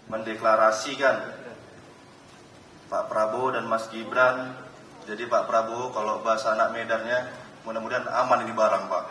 mendeklarasikan Pak Prabowo dan Mas Gibran. Jadi Pak Prabowo kalau bahasa anak Medannya, mudah-mudahan aman ini barang, Pak.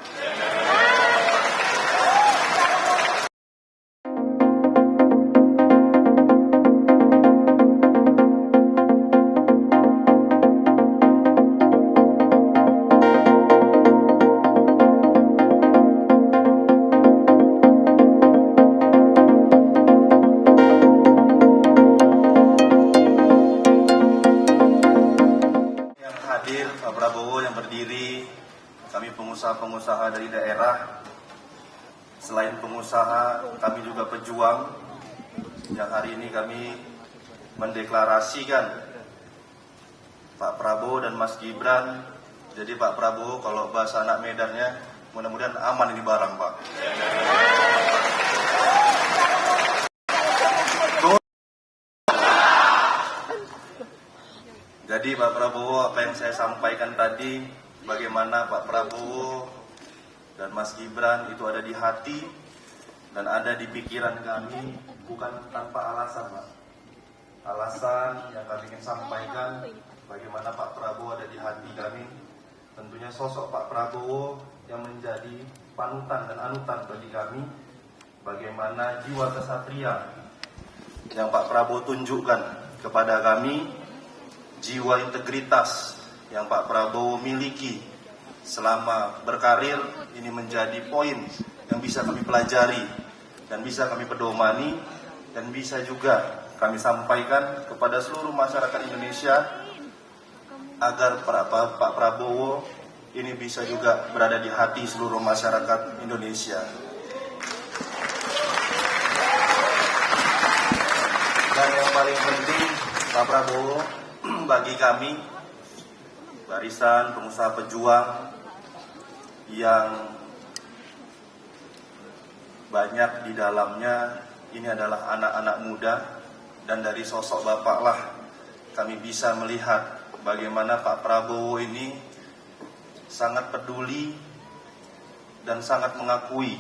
Hadir Pak Prabowo yang berdiri, kami pengusaha-pengusaha dari daerah. Selain pengusaha, kami juga pejuang yang hari ini kami mendeklarasikan Pak Prabowo dan Mas Gibran. Jadi Pak Prabowo kalau bahasa anak Medannya, mudah-mudahan aman ini barang, Pak. Jadi Pak Prabowo, apa yang saya sampaikan tadi, bagaimana Pak Prabowo dan Mas Gibran itu ada di hati dan ada di pikiran kami, bukan tanpa alasan, Pak. Alasan yang kami ingin sampaikan, bagaimana Pak Prabowo ada di hati kami, tentunya sosok Pak Prabowo yang menjadi panutan dan anutan bagi kami, bagaimana jiwa kesatria yang Pak Prabowo tunjukkan kepada kami, jiwa integritas yang Pak Prabowo miliki selama berkarir, ini menjadi poin yang bisa kami pelajari dan bisa kami pedomani dan bisa juga kami sampaikan kepada seluruh masyarakat Indonesia agar Pak Prabowo ini bisa juga berada di hati seluruh masyarakat Indonesia. Dan yang paling penting, Pak Prabowo bagi kami, barisan pengusaha pejuang yang banyak di dalamnya ini adalah anak-anak muda, dan dari sosok Bapak lah kami bisa melihat bagaimana Pak Prabowo ini sangat peduli dan sangat mengakui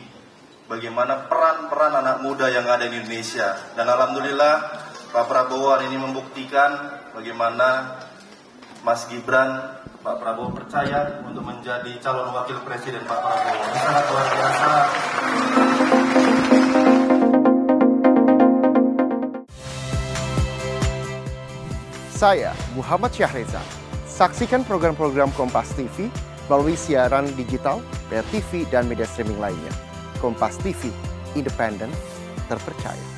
bagaimana peran-peran anak muda yang ada di Indonesia. Dan alhamdulillah Pak Prabowo hari ini membuktikan bagaimana Mas Gibran, Pak Prabowo percaya untuk menjadi calon wakil presiden Pak Prabowo. Ini sangat luar biasa. Saya Muhammad Syahreza. Saksikan program-program Kompas TV melalui siaran digital, pay TV, dan media streaming lainnya. Kompas TV, independen, terpercaya.